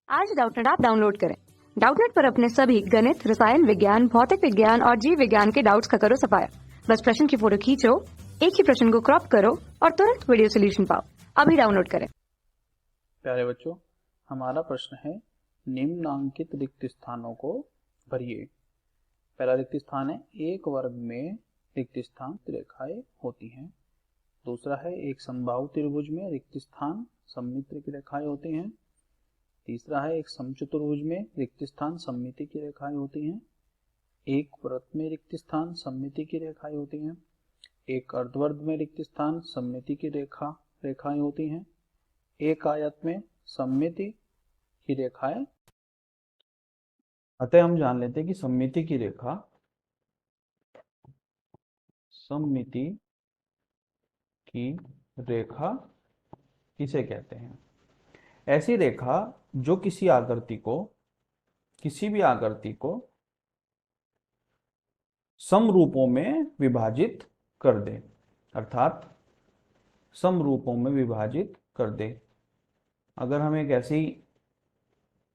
आज Doubtnut app download करें। Doubtnut पर अपने सभी गणित, रसायन विज्ञान, भौतिक विज्ञान और जीव विज्ञान के डाउट्स का करो सफाया। बस प्रश्न की फोटो खींचो, एक ही प्रश्न को क्रॉप करो और तुरंत वीडियो सोल्यूशन पाओ। अभी डाउनलोड करें। प्यारे बच्चों, हमारा प्रश्न है निम्नांकित रिक्त स्थानों को भरिए। पहला रिक्त स्थान है एक वर्ग में रिक्त स्थान रेखाएं होती हैं। दूसरा है एक समबाहु त्रिभुज में रिक्त स्थान सममिति की रेखाएं होती हैं। तीसरा है एक समचतुर्भुज में रिक्त स्थान सममिति की रेखाएं होती हैं। एक वृत्त में रिक्त स्थान सममिति की रेखाएं होती हैं। एक अर्धवर्ग में रिक्त स्थान सममिति की रेखाएं होती हैं। एक आयत में सममिति की रेखाएं। अतः हम जान लेते हैं कि सममिति की रेखा किसे कहते हैं? ऐसी रेखा जो किसी भी आकृति को समरूपों में विभाजित कर दे, अर्थात समरूपों में विभाजित कर दे। अगर हम एक ऐसी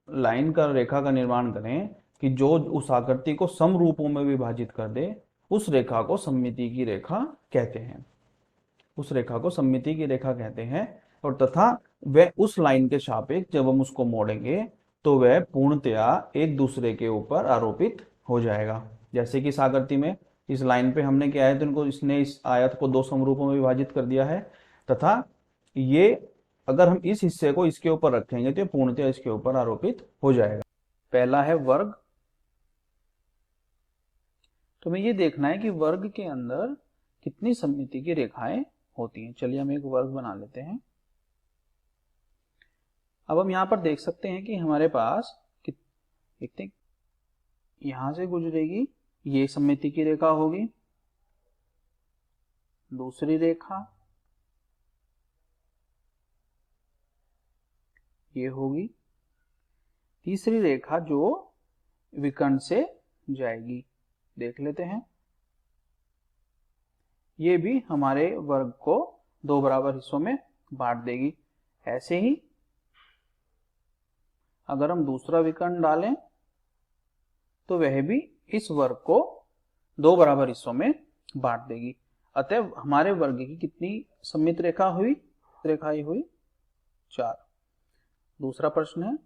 लाइन का रेखा का निर्माण करें कि जो उस आकृति को समरूपों में विभाजित कर दे, उस रेखा को सममिति की रेखा कहते हैं। उस रेखा को सममिति की रेखा कहते हैं। और तथा वह उस लाइन के सापेक्ष जब हम उसको मोड़ेंगे तो वह पूर्णतया एक दूसरे के ऊपर आरोपित हो जाएगा। जैसे कि इस आकृति में इस लाइन पे हमने क्या है, तो इनको इसने इस आयत को दो समरूपों में विभाजित कर दिया है, तथा ये अगर हम इस हिस्से को इसके ऊपर रखेंगे तो पूर्णतया इसके ऊपर आरोपित हो जाएगा। पहला है वर्ग। तो हमें ये देखना है कि वर्ग के अंदर कितनी सममिति की रेखाएं होती हैं। चलिए हम एक वर्ग बना लेते हैं। अब हम यहां पर देख सकते हैं कि हमारे पास देखते हैं, यहां से गुजरेगी ये सममिति की रेखा होगी, दूसरी रेखा ये होगी, तीसरी रेखा जो विकर्ण से जाएगी, देख लेते हैं। ये भी हमारे वर्ग को दो बराबर हिस्सों में बांट देगी। ऐसे ही अगर हम दूसरा विकर्ण डालें तो वह भी इस वर्ग को दो बराबर हिस्सों में बांट देगी। अतः हमारे वर्ग की कितनी सममित रेखा हुई? रेखाएं हुई 4। दूसरा प्रश्न है,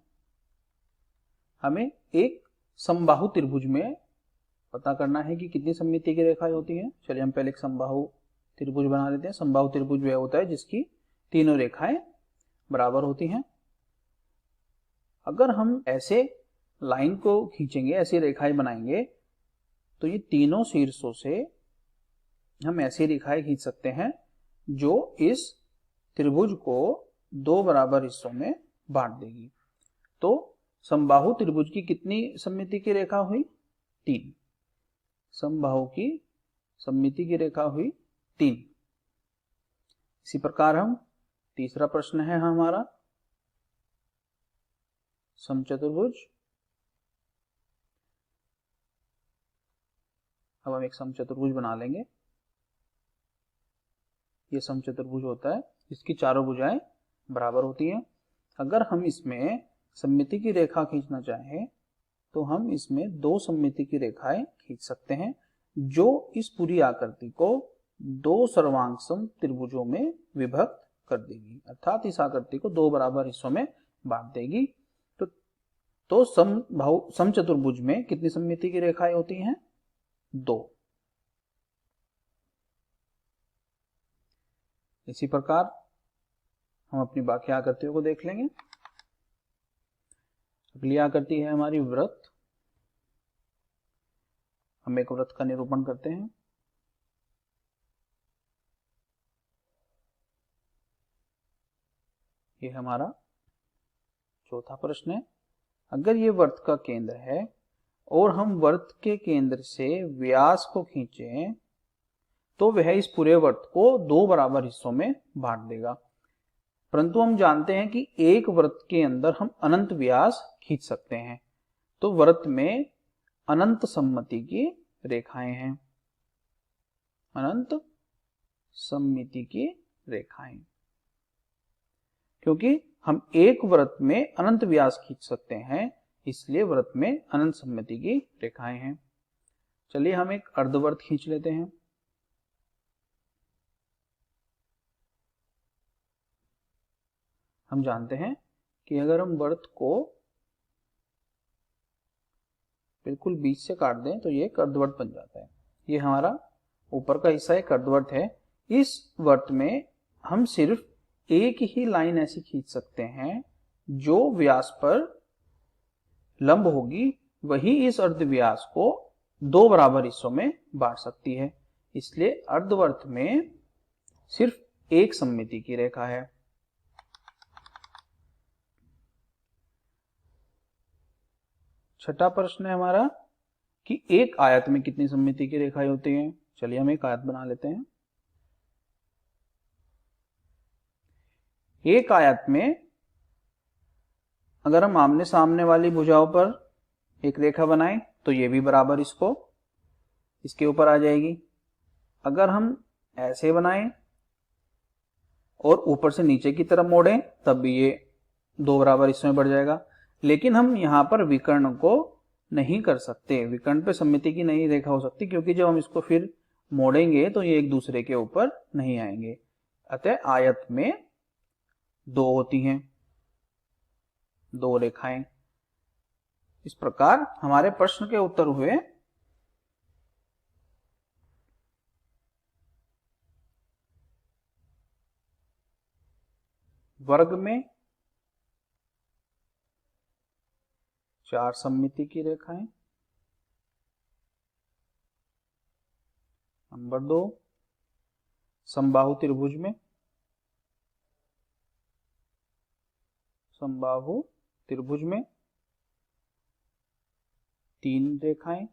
हमें एक समबाहु त्रिभुज में पता करना है कि कितनी सममिति की रेखाएं होती हैं। चलिए हम पहले एक समबाहु त्रिभुज बना लेते हैं। समबाहु त्रिभुज वह होता है जिसकी तीनों रेखाएं बराबर होती हैं। अगर हम ऐसे लाइन को खींचेंगे, ऐसी रेखाएं बनाएंगे, तो ये तीनों शीर्षों से हम ऐसी रेखाएं खींच सकते हैं जो इस त्रिभुज को दो बराबर हिस्सों में बांट देगी। तो समबाहु त्रिभुज की कितनी सममिति की रेखा हुई? 3। समबाहु की सममिति की रेखा हुई 3। इसी प्रकार हम तीसरा प्रश्न है हमारा समचतुर्भुज। अब हम एक समचतुर्भुज बना लेंगे। यह समचतुर्भुज होता है जिसकी चारों भुजाएं बराबर होती हैं। अगर हम इसमें सममिति की रेखा खींचना चाहें तो हम इसमें दो सममिति की रेखाएं खींच सकते हैं जो इस पूरी आकृति को दो सर्वांगसम त्रिभुजों में विभक्त कर देगी, अर्थात इस आकृति को दो बराबर हिस्सों में बांट देगी। तो समचतुर्भुज में कितनी सममिति की रेखाएं होती हैं? 2। इसी प्रकार हम अपनी बाकी आकृतियों को देख लेंगे। अगली आकृति है हमारी वृत्त। हम एक वृत्त का निरूपण करते हैं। ये हमारा चौथा प्रश्न है। अगर ये वृत्त का केंद्र है और हम वृत्त के केंद्र से व्यास को खींचें तो वह इस पूरे वृत्त को दो बराबर हिस्सों में बांट देगा। परंतु हम जानते हैं कि एक वृत्त के अंदर हम अनंत व्यास खींच सकते हैं। तो वृत्त में अनंत सममिति की रेखाएं हैं, अनंत सममिति की रेखाएं, क्योंकि हम एक वृत्त में अनंत व्यास खींच सकते हैं, इसलिए वृत्त में अनंत सममिति की रेखाएं हैं। चलिए हम एक अर्धवृत्त खींच लेते हैं। हम जानते हैं कि अगर हम वृत्त को बिल्कुल बीच से काट दें तो ये एक अर्धवृत्त बन जाता है। ये हमारा ऊपर का हिस्सा एक अर्धवृत्त है। इस वृत्त में हम सिर्फ एक ही लाइन ऐसी खींच सकते हैं जो व्यास पर लंब होगी, वही इस अर्धव्यास को दो बराबर हिस्सों में बांट सकती है। इसलिए अर्धवृत्त में सिर्फ एक सममिति की रेखा है। छठा प्रश्न है हमारा कि एक आयत में कितनी सममिति की रेखाएं होती हैं। चलिए हम एक आयत बना लेते हैं। एक आयत में अगर हम आमने सामने वाली भुजाओं पर एक रेखा बनाएं तो ये भी बराबर इसके ऊपर आ जाएगी। अगर हम ऐसे बनाएं और ऊपर से नीचे की तरफ मोड़ें तब भी ये दो बराबर हिस्सों में बढ़ जाएगा। लेकिन हम यहां पर विकर्ण को नहीं कर सकते, विकर्ण पे सममिति की नहीं रेखा हो सकती, क्योंकि जब हम इसको फिर मोड़ेंगे तो ये एक दूसरे के ऊपर नहीं आएंगे। अतः आयत में दो होती हैं, दो रेखाएं। इस प्रकार हमारे प्रश्न के उत्तर हुए वर्ग में 4 सममिति की रेखाएं। नंबर 2, समबाहु त्रिभुज में 3 रेखाएं,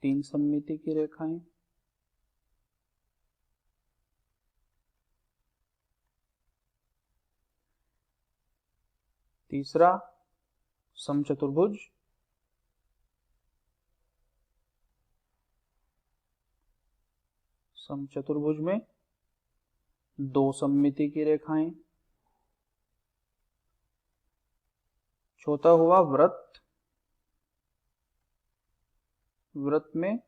3 सममिति की रेखाएं। तीसरा, समचतुर्भुज, समचतुर्भुज में 2 सममिति की रेखाएं। चौथा हुआ वृत्त, वृत्त में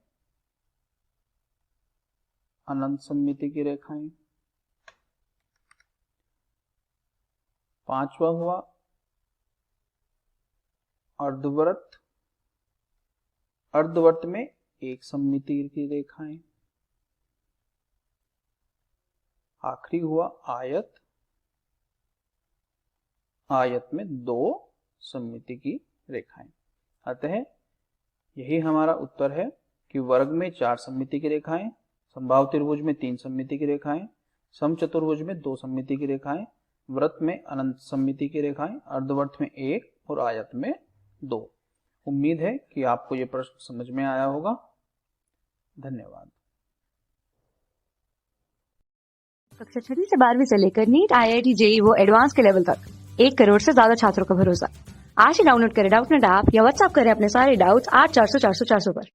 अनंत सममिति की रेखाएं। पांचवा हुआ अर्धवृत्त, अर्धवृत्त में 1 सममिति की रेखाएं। आखिरी हुआ आयत, आयत में 2 सममिति की रेखाएं। अतः यही हमारा उत्तर है कि वर्ग में 4 सममिति की रेखाएं, समबाहु त्रिभुज में 3 सममिति की रेखाएं, समचतुर्भुज में 2 सममिति की रेखाएं, वृत्त में अनंत सममिति की रेखाएं, अर्धवृत्त में 1 और आयत में 2। उम्मीद है कि आपको यह प्रश्न समझ में आया होगा। धन्यवाद। कक्षा 6 से 12वीं से लेकर नीट, IIT, JEE वो एडवांस के लेवल तक 1 करोड़ से ज्यादा छात्रों का भरोसा। आज ही डाउनलोड करें डाउटनेट ऐप या व्हाट्सएप करें अपने सारे डाउट्स 8400 400 400 पर।